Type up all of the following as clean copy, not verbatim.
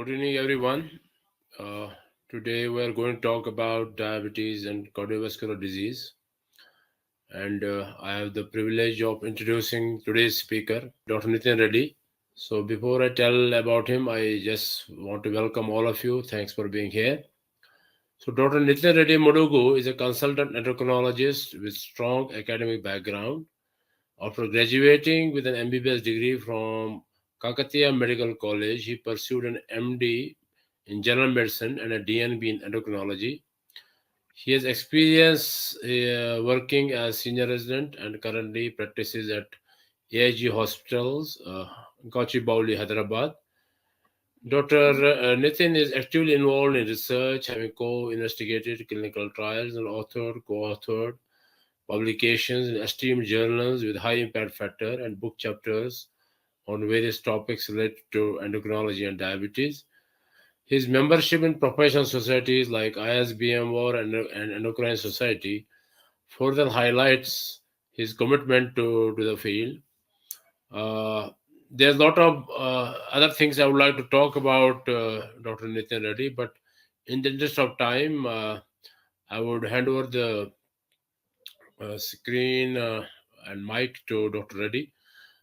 Good evening, everyone. Uh, Today we are going to talk about diabetes and cardiovascular disease. And I have the privilege of introducing today's speaker, Dr. Nitin Reddy. So before I tell about him, I just want to welcome all of you. Thanks for being here. So Dr. Nitin Reddy Mudugu is a consultant endocrinologist with strong academic background. After graduating with an MBBS degree from Kakatiya Medical College, he pursued an MD in general medicine and a DNB in endocrinology. He has experience working as senior resident and currently practices at AIG Hospitals, Gachibowli, Hyderabad. Dr. Nitin is actively involved in research, having co-investigated clinical trials and co-authored publications in esteemed journals with high impact factor and book chapters on various topics related to endocrinology and diabetes. His membership in professional societies like ISBMOR and Endocrine Society further highlights his commitment to the field. There's a lot of other things I would like to talk about Dr. Nitin Reddy, but in the interest of time, I would hand over the screen and mic to Dr. Reddy.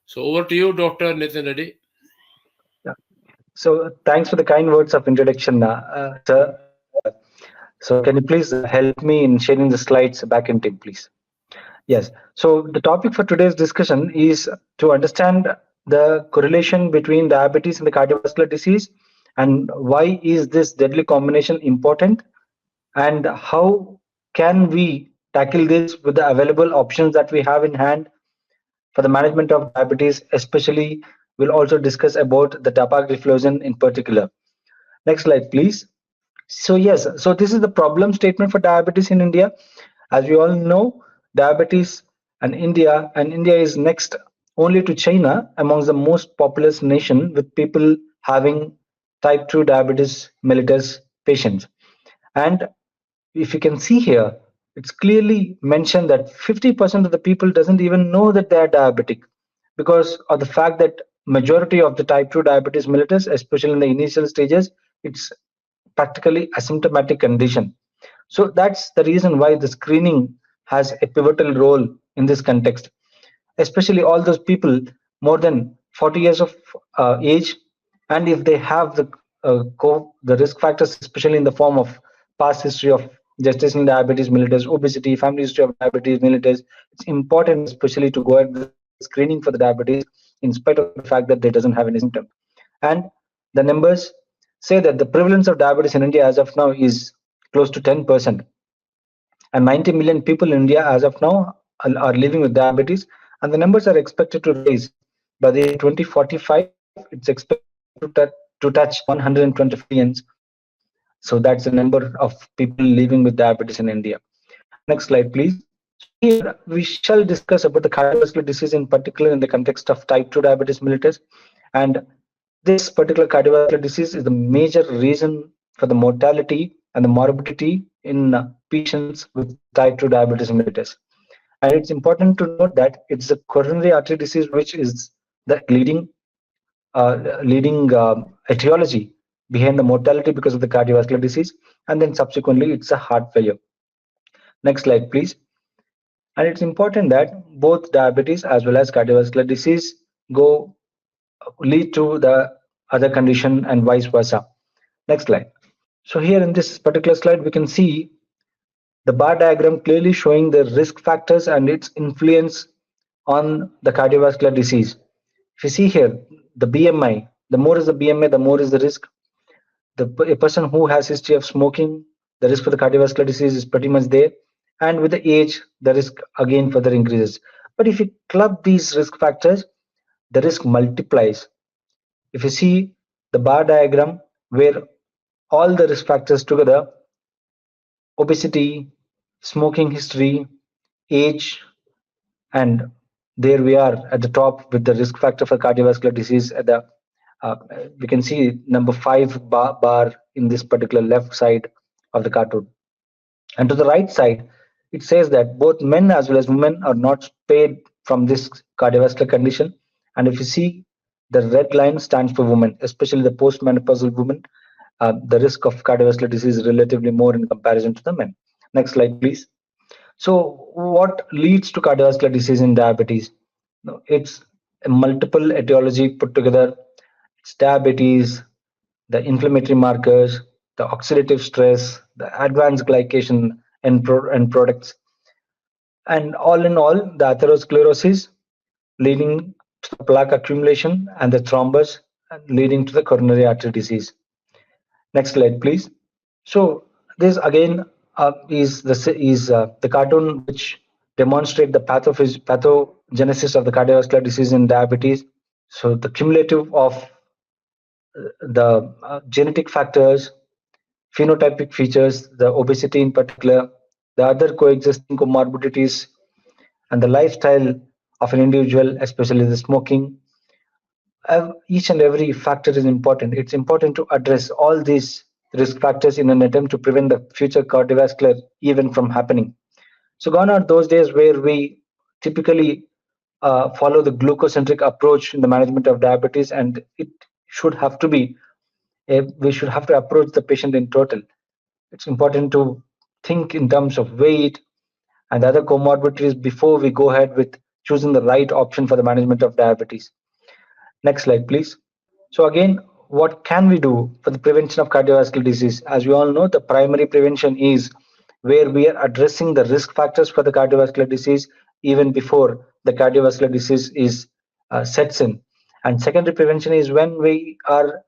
So over to you, Dr. Nitin Reddy. Yeah. So thanks for the kind words of introduction, sir. So can you please help me in sharing the slides back in team, please? Yes. So the topic for today's discussion is to understand the correlation between diabetes and the cardiovascular disease, and why is this deadly combination important, and how can we tackle this with the available options that we have in hand for the management of diabetes. Especially, we'll also discuss about the dapagliflozin in particular. Next slide, please. So yes, so this is the problem statement for diabetes in India. As we all know, diabetes and India is next only to China amongst the most populous nation, with people having type 2 diabetes mellitus patients. And if you can see here, it's clearly mentioned that 50% of the people doesn't even know that they are diabetic, because of the fact that majority of the type 2 diabetes mellitus, especially in the initial stages, it's practically asymptomatic condition. So that's the reason why the screening has a pivotal role in this context, especially all those people more than 40 years of age, and if they have the risk factors, especially in the form of past history of gestational diabetes mellitus, obesity, family history of diabetes mellitus, it's important especially to go at the screening for the diabetes in spite of the fact that they doesn't have any symptom. And the numbers say that the prevalence of diabetes in India as of now is close to 10%, and 90 million people in India as of now are living with diabetes, and the numbers are expected to rise. By the year 2045, it's expected to touch 120 millions. So that's the number of people living with diabetes in India. Next slide, please. So here we shall discuss about the cardiovascular disease in particular in the context of type 2 diabetes mellitus. And this particular cardiovascular disease is the major reason for the mortality and the morbidity in patients with type 2 diabetes mellitus. And it's important to note that it's the coronary artery disease which is the leading etiology behind the mortality because of the cardiovascular disease, and then subsequently it's a heart failure. Next slide, please. And it's important that both diabetes as well as cardiovascular disease go lead to the other condition and vice versa. Next slide. So here in this particular slide, we can see the bar diagram clearly showing the risk factors and its influence on the cardiovascular disease. If you see here, the BMI, the more is the BMI, the more is the risk. A person who has history of smoking, the risk for the cardiovascular disease is pretty much there. And with the age, the risk again further increases. But if you club these risk factors, the risk multiplies. If you see the bar diagram where all the risk factors together, obesity, smoking history, age, and there we are at the top with the risk factor for cardiovascular disease at the we can see number 5 bar in this particular left side of the cartoon. And to the right side, it says that both men as well as women are not spared from this cardiovascular condition. And if you see The red line stands for women, especially the postmenopausal women. The risk of cardiovascular disease is relatively more in comparison to the men. Next slide, please. So, what leads to cardiovascular disease in diabetes? No, it's a multiple etiology put together. It's diabetes, the inflammatory markers, the oxidative stress, the advanced glycation and products, and all in all, the atherosclerosis leading to the plaque accumulation and the thrombus leading to the coronary artery disease. Next slide, please. So this again is the cartoon which demonstrate the pathogenesis of the cardiovascular disease in diabetes. So the cumulative of the genetic factors, phenotypic features, the obesity in particular, the other coexisting comorbidities, and the lifestyle of an individual, especially the smoking. Each and every factor is important. It's important to address all these risk factors in an attempt to prevent the future cardiovascular event from happening. So, gone are those days where we typically follow the glucocentric approach in the management of diabetes, and it should have to be we should have to approach the patient in total. It's important to think in terms of weight and other comorbidities before we go ahead with choosing the right option for the management of diabetes. Next slide, please. So again, what can we do for the prevention of cardiovascular disease? As we all know, the primary prevention is where we are addressing the risk factors for the cardiovascular disease even before the cardiovascular disease is sets in. And secondary prevention is when we are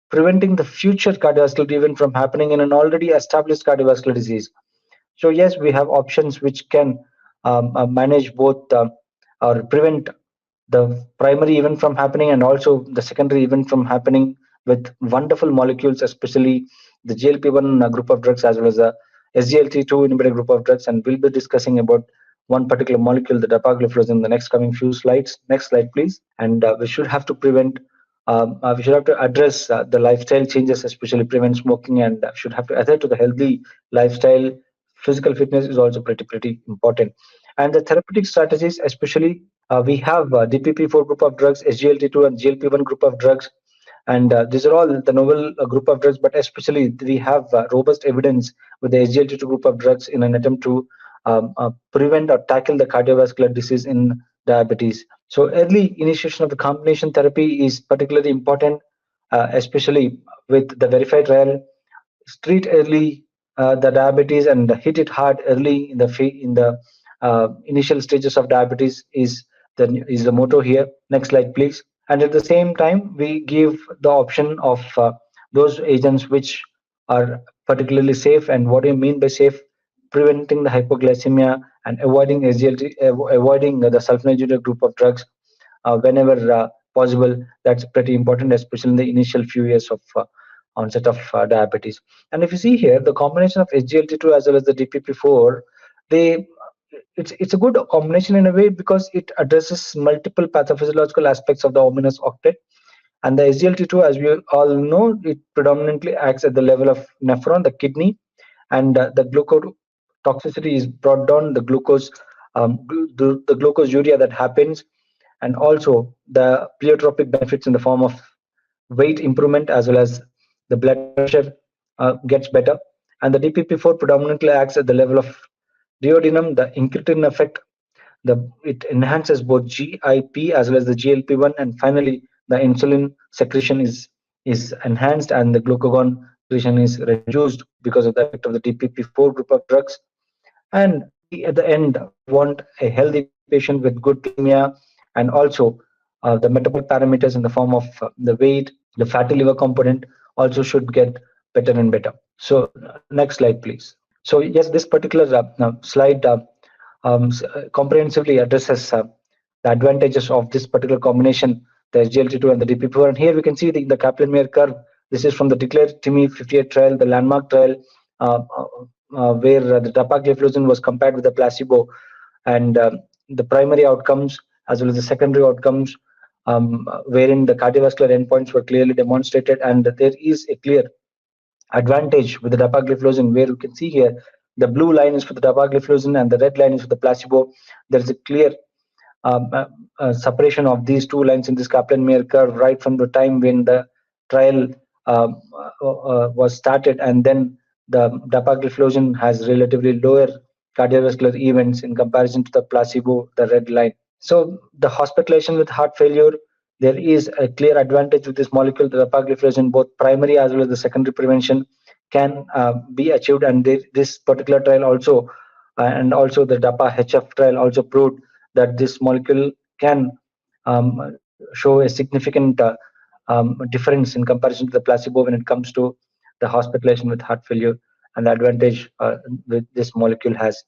preventing the future cardiovascular event from happening in an already established cardiovascular disease. So yes, we have options which can manage both or prevent the primary event from happening and also the secondary event from happening with wonderful molecules, especially the GLP-1 group of drugs as well as the SGLT2 inhibitor group of drugs. And we'll be discussing about one particular molecule, the dapagliflozin, in the next coming few slides. Next slide, please. And we should have to prevent we should have to address the lifestyle changes, especially prevent smoking, and should have to adhere to the healthy lifestyle. Physical fitness is also pretty important. And the therapeutic strategies, especially we have DPP4 group of drugs, SGLT2 and GLP1 group of drugs, and these are all the novel group of drugs. But especially we have robust evidence with the SGLT2 group of drugs in an attempt to prevent or tackle the cardiovascular disease in diabetes. So early initiation of the combination therapy is particularly important, especially with the verified trial. Treat early the diabetes and hit it hard early in the initial stages of diabetes is the motto here. Next slide, please. And at the same time, we give the option of those agents which are particularly safe. And what do you mean by safe? Preventing the hypoglycemia and avoiding avoiding the sulfonylurea group of drugs whenever possible. That's pretty important, especially in the initial few years of onset of diabetes. And if you see here, the combination of SGLT2 as well as the DPP4, they it's a good combination in a way because it addresses multiple pathophysiological aspects of the ominous octet. And the SGLT2, as we all know, it predominantly acts at the level of nephron, the kidney, and the glucose toxicity is brought down. The glucose urea that happens, and also the pleiotropic benefits in the form of weight improvement as well as the blood pressure gets better. And the DPP4 predominantly acts at the level of duodenum, the incretin effect. It enhances both GIP as well as the GLP-1, and finally the insulin secretion is enhanced and the glucagon secretion is reduced because of the effect of the DPP4 group of drugs. And we at the end we want a healthy patient with good glycemia and also the metabolic parameters in the form of the weight, the fatty liver component also should get better and better. So next slide, please. So yes, this particular slide comprehensively addresses the advantages of this particular combination, the SGLT2 and the DPP4. And here we can see the Kaplan-Meier curve. This is from the Declare TIMI 58 trial, the landmark trial, where the dapagliflozin was compared with the placebo, and the primary outcomes as well as the secondary outcomes, wherein the cardiovascular endpoints were clearly demonstrated, and there is a clear advantage with the dapagliflozin, where you can see here the blue line is for the dapagliflozin and the red line is for the placebo. There is a clear um, uh, separation of these two lines in this Kaplan-Meier curve right from the time when the trial was started, and then the dapagliflozin has relatively lower cardiovascular events in comparison to the placebo, the red line. So the hospitalization with heart failure, there is a clear advantage with this molecule, the dapagliflozin, both primary as well as the secondary prevention can be achieved. And this particular trial also, and also the DAPA HF trial also proved that this molecule can show a significant difference in comparison to the placebo when it comes to the hospitalization with heart failure, and the advantage with this molecule has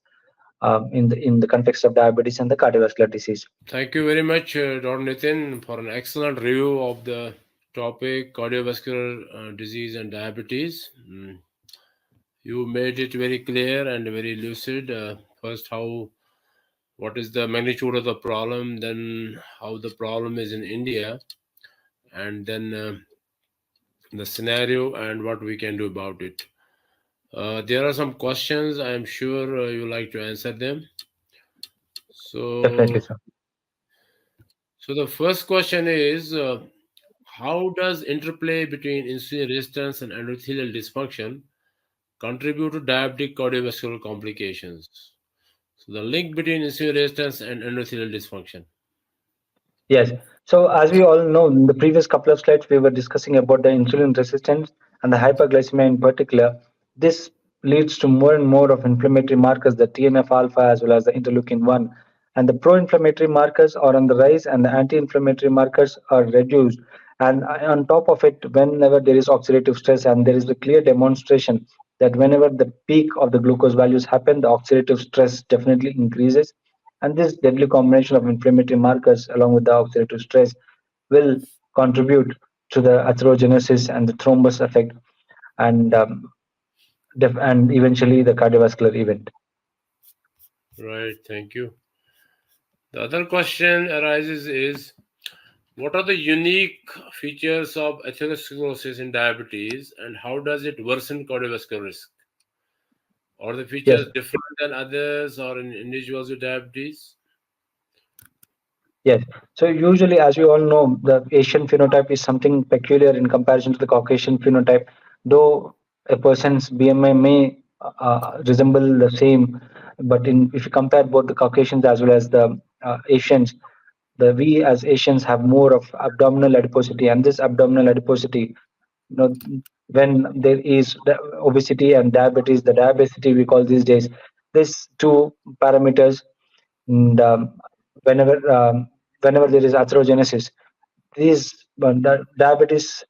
in the context of diabetes and the cardiovascular disease. Thank you very much, Dr. Nitin, for an excellent review of the topic cardiovascular disease and diabetes. You made it very clear and very lucid. First, what is the magnitude of the problem, then how the problem is in India, and then the scenario and what we can do about it. There are some questions. I am sure you like to answer them. Definitely, So, sir. so the first question is, how does interplay between insulin resistance and endothelial dysfunction contribute to diabetic cardiovascular complications? So the link between insulin resistance and endothelial dysfunction. Yes. So as we all know, in the previous couple of slides, we were discussing about the insulin resistance and the hyperglycemia in particular. This leads to more and more of inflammatory markers, the TNF alpha as well as the interleukin 1. And the pro-inflammatory markers are on the rise and the anti-inflammatory markers are reduced. And on top of it, whenever there is oxidative stress, and there is a clear demonstration that whenever the peak of the glucose values happen, the oxidative stress definitely increases, and this deadly combination of inflammatory markers along with the oxidative stress will contribute to the atherogenesis and the thrombus effect, and and eventually the cardiovascular event. Right, thank you. The other question arises is, what are the unique features of atherosclerosis in diabetes and how does it worsen cardiovascular risk? Are the Yes. features different than others or in individuals with diabetes? Yes. So usually, as you all know, the Asian phenotype is something peculiar in comparison to the Caucasian phenotype. Though a person's BMI may resemble the same, but if you compare both the Caucasians as well as the Asians, the we as Asians have more of abdominal adiposity, and this abdominal adiposity, you know, when there is the obesity and diabetes, the diabesity we call these days, these two parameters, and whenever whenever there is atherogenesis, these diabetes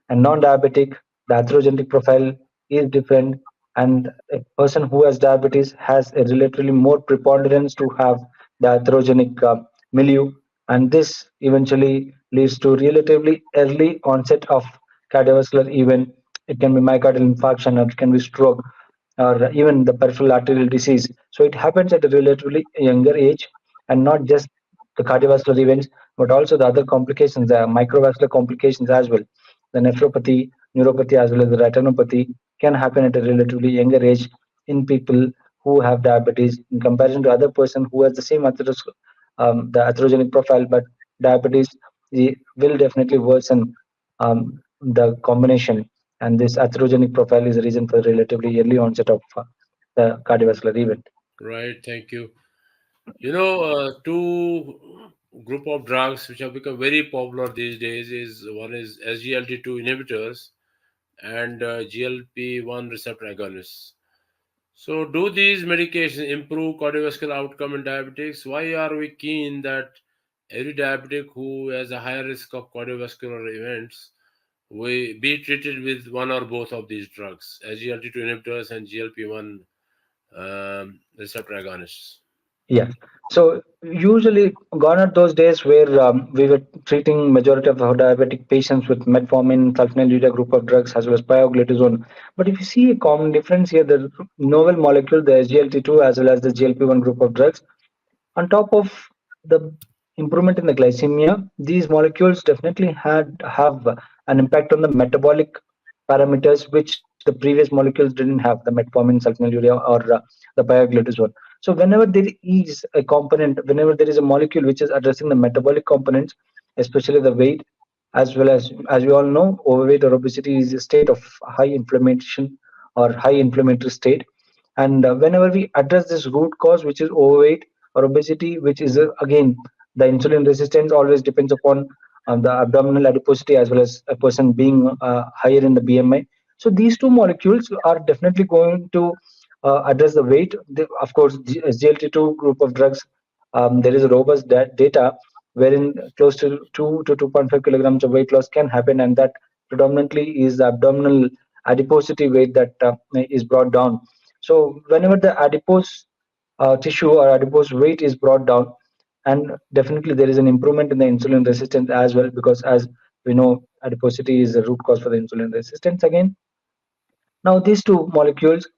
and non-diabetic, the atherogenic profile is different, and a person who has diabetes has a relatively more preponderance to have the atherogenic milieu, and this eventually leads to relatively early onset of cardiovascular event. It can be myocardial infarction, or it can be stroke, or even the peripheral arterial disease. So it happens at a relatively younger age, and not just the cardiovascular events, but also the other complications, the microvascular complications as well. The nephropathy, neuropathy, as well as the retinopathy can happen at a relatively younger age in people who have diabetes in comparison to other person who has the same the atherogenic profile, but diabetes will definitely worsen the combination, and this atherogenic profile is the reason for relatively early onset of the cardiovascular event. Right, thank you. Two group of drugs which have become very popular these days is one is SGLT2 inhibitors and GLP-1 receptor agonists. So, do these medications improve cardiovascular outcome in diabetics? Why are we keen that every diabetic who has a higher risk of cardiovascular events we be treated with one or both of these drugs, SGLT2 inhibitors and GLP-1 receptor agonists? Yes. So usually gone are those days where we were treating majority of our diabetic patients with metformin, sulfonylurea group of drugs as well as pioglitazone. But if you see a common difference here, the novel molecule, the SGLT2 as well as the GLP-1 group of drugs, on top of the improvement in the glycemia, these molecules definitely have an impact on the metabolic parameters, which the previous molecules didn't have, the metformin, sulfonylurea, or the pioglitazone. So whenever there is a component, whenever there is a molecule which is addressing the metabolic components, especially the weight, as we all know, overweight or obesity is a state of high inflammation or high inflammatory state. And whenever we address this root cause, which is overweight or obesity, which is again the insulin resistance always depends upon the abdominal adiposity as well as a person being higher in the BMI. So these two molecules are definitely going to address the weight. Of course, SGLT2 group of drugs, there is a robust data wherein close to 2 to 2.5 kilograms of weight loss can happen, and that predominantly is the abdominal adiposity weight that is brought down. So whenever the adipose tissue or adipose weight is brought down, and definitely there is an improvement in the insulin resistance as well, because as we know, adiposity is the root cause for the insulin resistance again. Now these two molecules,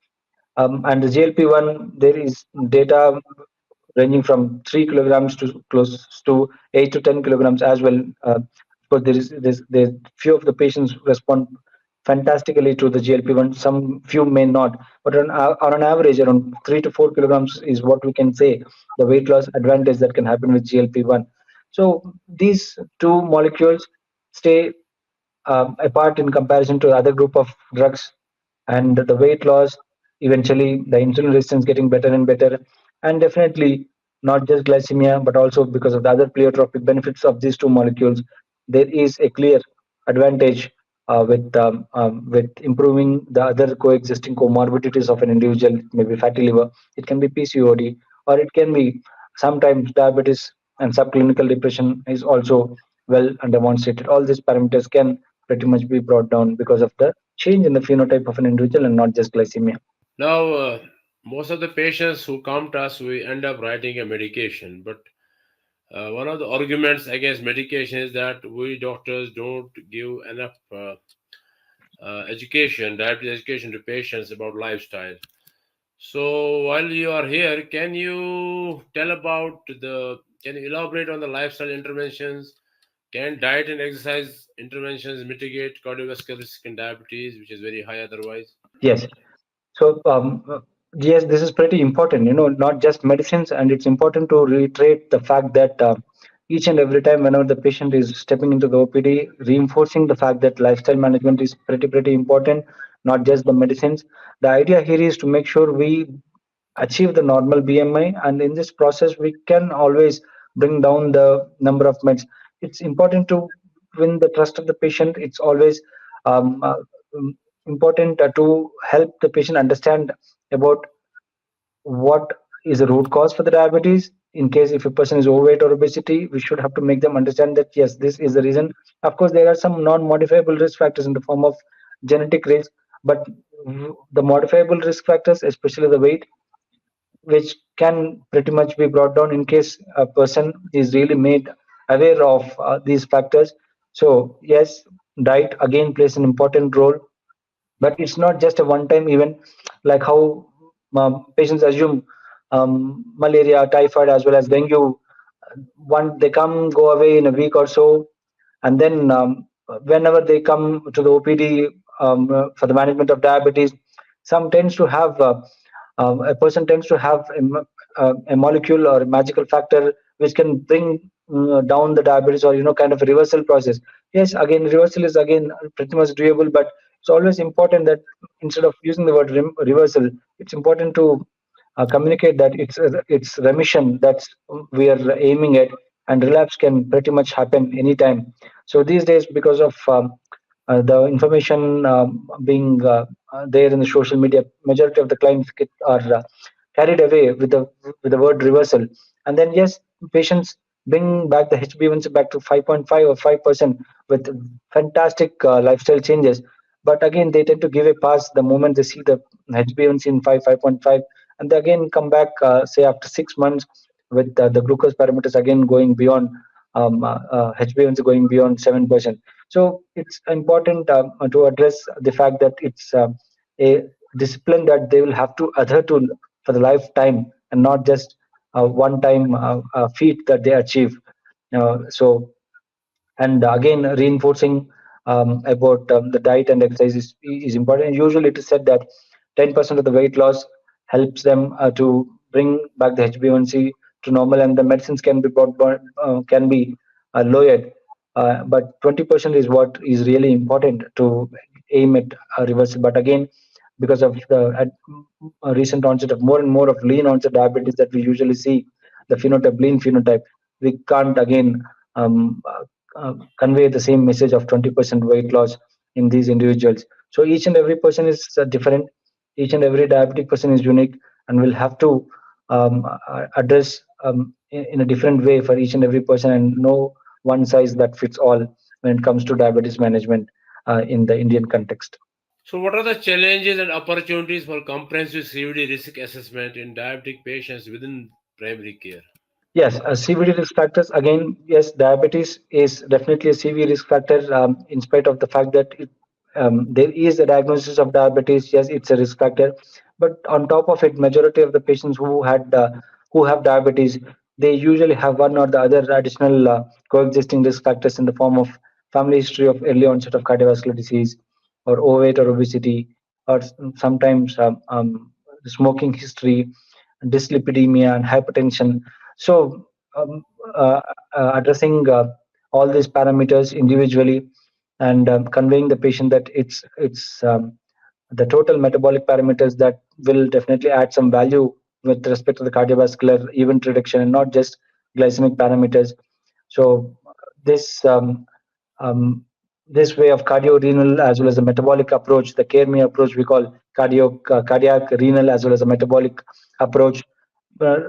and the GLP-1, there is data ranging from 3 kilograms to close to 8 to 10 kilograms as well. But there's few of the patients respond fantastically to the GLP-1. Some few may not, but on an average, around 3 to 4 kilograms is what we can say the weight loss advantage that can happen with GLP-1. So these two molecules stay apart in comparison to other group of drugs, and the weight loss, eventually the insulin resistance getting better and better, and definitely not just glycemia but also because of the other pleiotropic benefits of these two molecules, there is a clear advantage with improving the other coexisting comorbidities of an individual. Maybe fatty liver, it can be PCOD, or it can be sometimes diabetes, and subclinical depression is also well demonstrated. All these parameters can pretty much be brought down because of the change in the phenotype of an individual and not just glycemia. Now, most of the patients who come to us, we end up writing a medication. But one of the arguments against medication is that we doctors don't give enough education, diabetes education to patients about lifestyle. So while you are here, can you elaborate on the lifestyle interventions? Can diet and exercise interventions mitigate cardiovascular risk in diabetes, which is very high otherwise? Yes. So, yes, this is pretty important, not just medicines. And it's important to reiterate the fact that each and every time, whenever the patient is stepping into the OPD, reinforcing the fact that lifestyle management is pretty important, not just the medicines. The idea here is to make sure we achieve the normal BMI, and in this process, we can always bring down the number of meds. It's important to win the trust of the patient. It's always um, uh, um, important to help the patient understand about what is the root cause for the diabetes. In case if a person is overweight or obesity, we should have to make them understand that yes, this is the reason. Of course, there are some non-modifiable risk factors in the form of genetic risk, but the modifiable risk factors, especially the weight, which can pretty much be brought down in case a person is really made aware of these factors. So yes, diet again plays an important role, but it's not just a one-time event, like how patients assume malaria, typhoid, as well as dengue. One, they come, go away in a week or so, and then whenever they come to the OPD for the management of diabetes, some tends to have a person tends to have a molecule or a magical factor which can bring down the diabetes, or kind of a reversal process. Yes, again, reversal is again pretty much doable, but it's always important that instead of using the word reversal, it's important to communicate that it's remission that's we are aiming at, and relapse can pretty much happen anytime. So these days, because of the information being there in the social media, majority of the clients are carried away with the word reversal, and then yes, patients bring back the HbA1c back to 5.5 or 5% with fantastic lifestyle changes. But again, they tend to give a pass the moment they see the HbA1c in 5.5, and they again come back, say after 6 months, with the glucose parameters again going beyond HbA1c going beyond 7%. So it's important to address the fact that it's a discipline that they will have to adhere to for the lifetime, and not just a one-time feat that they achieve. So, and again, reinforcing about the diet and exercise is important. Usually, it is said that 10% of the weight loss helps them to bring back the HbA1c to normal, and the medicines can be can be lowered. But 20% is what is really important to aim at reversal. But again, because of the recent onset of more and more of lean onset diabetes that we usually see, the phenotype, lean phenotype, we can't again convey the same message of 20% weight loss in these individuals. So each and every person is different. Each and every diabetic person is unique, and we'll have to address in a different way for each and every person, and no one size that fits all when it comes to diabetes management in the Indian context. So, what are the challenges and opportunities for comprehensive CVD risk assessment in diabetic patients within primary care? Yes, CVD risk factors. Again, yes, diabetes is definitely a CV risk factor. In spite of the fact that there is a diagnosis of diabetes, yes, it's a risk factor. But on top of it, majority of the patients who have diabetes, they usually have one or the other additional coexisting risk factors in the form of family history of early onset of cardiovascular disease, or overweight or obesity, or sometimes smoking history, dyslipidemia, and hypertension. So, addressing all these parameters individually, and conveying the patient that it's the total metabolic parameters that will definitely add some value with respect to the cardiovascular event reduction, and not just glycemic parameters. So this um, this way of cardio-renal as well as the metabolic approach, the CARE-ME approach we call cardiac, renal as well as a metabolic approach,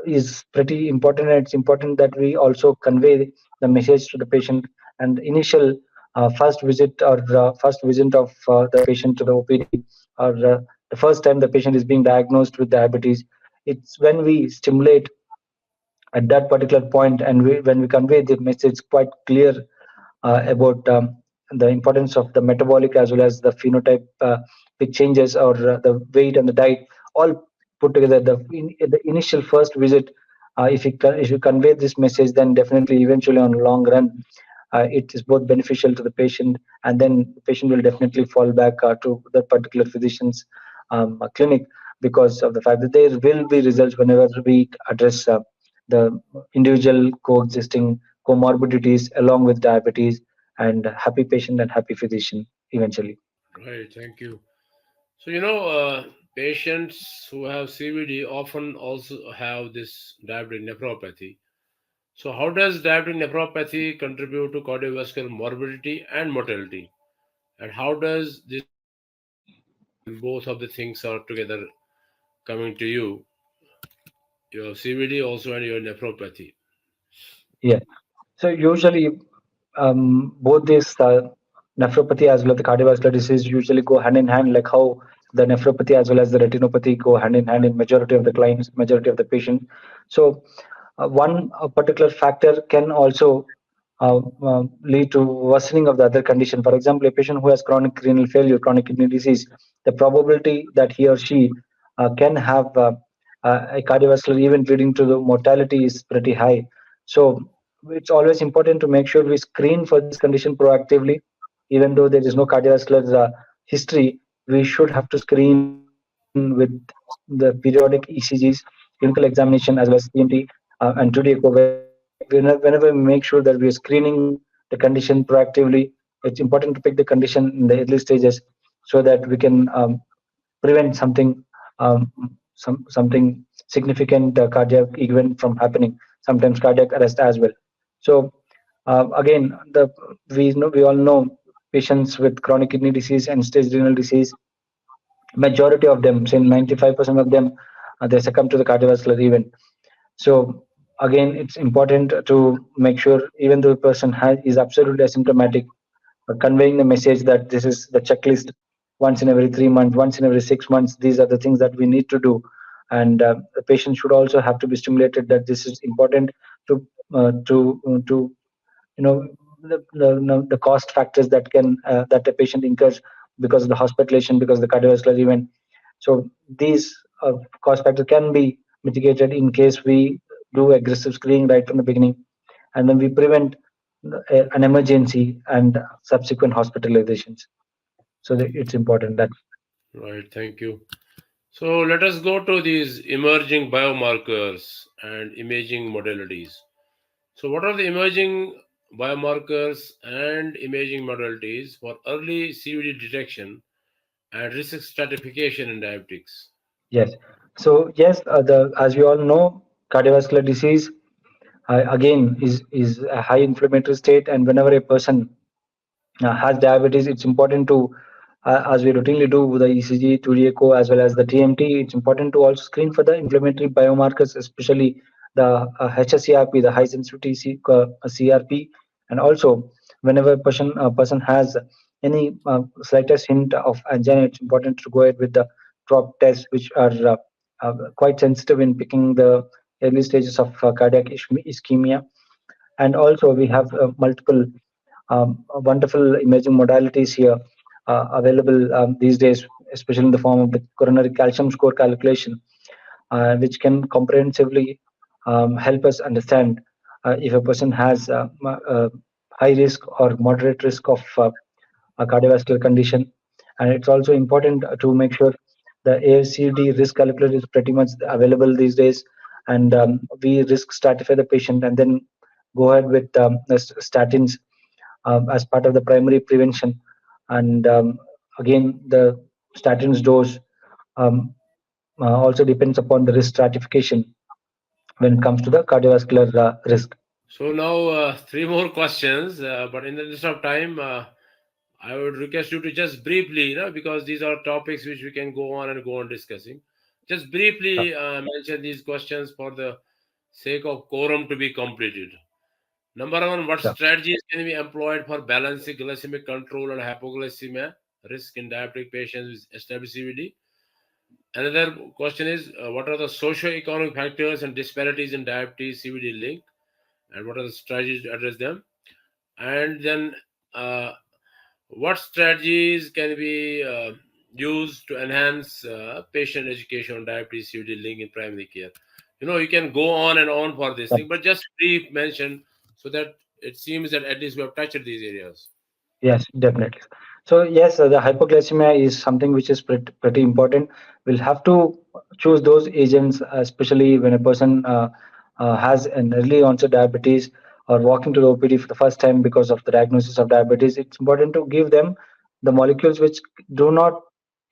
is pretty important. And it's important that we also convey the message to the patient. And initial first visit of the patient to the OPD, or the first time the patient is being diagnosed with diabetes, it's when we stimulate at that particular point, and when we convey the message quite clear about the importance of the metabolic as well as the phenotype, which changes, or the weight and the diet, all put together. The initial first visit, if you convey this message, then definitely eventually on long run, it is both beneficial to the patient, and then the patient will definitely fall back to that particular physician's clinic, because of the fact that there will be results whenever we address the individual coexisting comorbidities along with diabetes, and happy patient and happy physician eventually. Right, thank you. So, patients who have CVD often also have this diabetic nephropathy. So, how does diabetic nephropathy contribute to cardiovascular morbidity and mortality? And how does this differ when both of the things are together coming to you? Your CVD also and your nephropathy. Yeah. So usually, both these nephropathy as well as the cardiovascular disease usually go hand in hand, like how the nephropathy as well as the retinopathy go hand in hand in majority of the clients, majority of the patients. So one particular factor can also lead to worsening of the other condition. For example, a patient who has chronic renal failure, chronic kidney disease, the probability that he or she can have a cardiovascular event leading to the mortality is pretty high. So it's always important to make sure we screen for this condition proactively. Even though there is no cardiovascular history, we should have to screen with the periodic ECGs, clinical examination, as well as EMT and 2D echo. Whenever we make sure that we are screening the condition proactively, it's important to pick the condition in the early stages, so that we can prevent something significant cardiac event from happening, sometimes cardiac arrest as well. So again, the we all know patients with chronic kidney disease and stage renal disease, majority of them, say 95% of them, they succumb to the cardiovascular event. So again, it's important to make sure, even though the person is absolutely asymptomatic, conveying the message that this is the checklist. Once in every 3 months, once in every 6 months, these are the things that we need to do. And the patient should also have to be stimulated that this is important to to the cost factors that can that the patient incurs because of the hospitalization, because of the cardiovascular event. So these cost factors can be mitigated in case we do aggressive screening right from the beginning, and then we prevent an emergency and subsequent hospitalizations. So that it's important that. Right, thank you. So let us go to these emerging biomarkers and imaging modalities. So, what are the emerging biomarkers and imaging modalities for early CVD detection and risk stratification in diabetics? Yes. So yes, the as we all know, cardiovascular disease again is a high inflammatory state, and whenever a person has diabetes, it's important to, as we routinely do the ECG, 2D echo, as well as the TMT, it's important to also screen for the inflammatory biomarkers, especially the HSCRP, the high sensitivity CRP, and also whenever a person has any slightest hint of angina, it's important to go ahead with the drop tests, which are quite sensitive in picking the early stages of cardiac ischemia. And also we have multiple wonderful imaging modalities here available these days, especially in the form of the coronary calcium score calculation, which can comprehensively help us understand if a person has high risk or moderate risk of a cardiovascular condition. And it's also important to make sure the ASCD risk calculator is pretty much available these days, and we risk stratify the patient and then go ahead with the statins as part of the primary prevention. And again, the statins dose um, also depends upon the risk stratification when it comes to the cardiovascular risk. So, now three more questions, but in the interest of time, I would request you to just briefly, because these are topics which we can go on discussing. Just Sure. briefly mention these questions for the sake of quorum to be completed. Number one, what Sure. strategies can be employed for balancing glycemic control and hypoglycemia risk in diabetic patients with established CVD? Another question is, what are the socio-economic factors and disparities in diabetes CVD link, and what are the strategies to address them? And then, uh, what strategies can be used to enhance patient education on diabetes CVD link in primary care? You can go on and on for this thing, but just brief mention so that it seems that at least we have touched these areas. Yes, definitely. So yes, the hypoglycemia is something which is pretty important. We'll have to choose those agents, especially when a person has an early onset diabetes or walking to the OPD for the first time because of the diagnosis of diabetes. It's important to give them the molecules which do not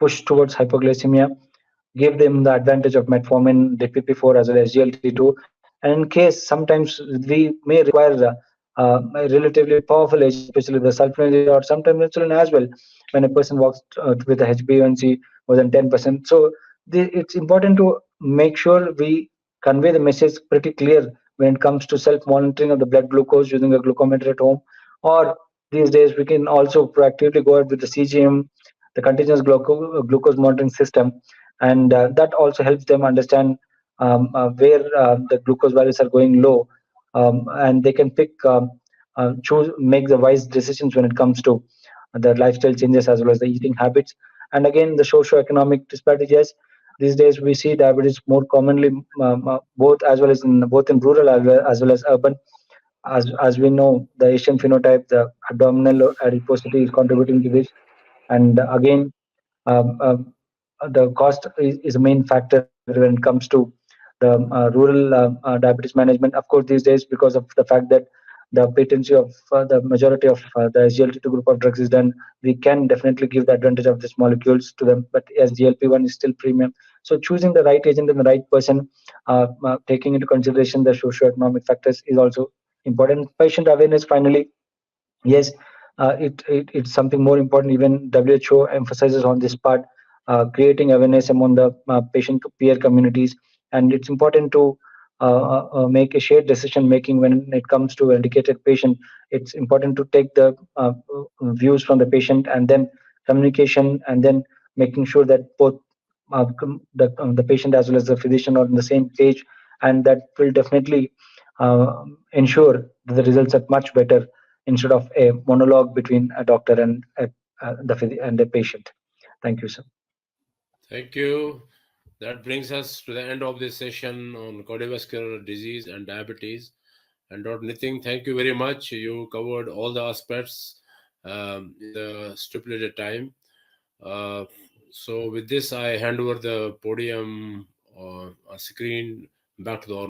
push towards hypoglycemia, give them the advantage of metformin, DPP-4 as well as GLT-2. And in case sometimes we may require a relatively powerful agent, especially the sulfonylurea or sometimes insulin as well, when a person walks with a HbA1c more than 10%. So it's important to make sure we convey the message pretty clear when it comes to self-monitoring of the blood glucose using a glucometer at home. Or these days we can also proactively go ahead with the CGM, the continuous glucose monitoring system, and that also helps them understand where the glucose values are going low, and they can choose, make the wise decisions when it comes to the lifestyle changes as well as the eating habits. And again, the socio-economic disparities. Yes, these days we see diabetes more commonly, both as well as in both in rural as well as urban. As we know, the Asian phenotype, the abdominal adiposity is contributing to this. And again, um, um, the cost is a main factor when it comes to the rural diabetes management. Of course, these days, because of the fact that the patency of the majority of the SGLT2 group of drugs is done, we can definitely give the advantage of these molecules to them. But as GLP-1 is still premium, so choosing the right agent and the right person, taking into consideration the socio-economic factors, is also important. Patient awareness, finally. Yes, it's something more important. Even WHO emphasizes on this part, creating awareness among the patient peer communities, and it's important to make a shared decision making when it comes to a dedicated patient. It's important to take the views from the patient and then communication, and then making sure that both the patient as well as the physician are on the same page, and that will definitely ensure that the results are much better instead of a monologue between a doctor and the patient. Thank you, sir. Thank you. That brings us to the end of this session on cardiovascular disease and diabetes. And Dr. Nitin, thank you very much. You covered all the aspects in the stipulated time. Uh, So with this, I hand over the podium screen back to the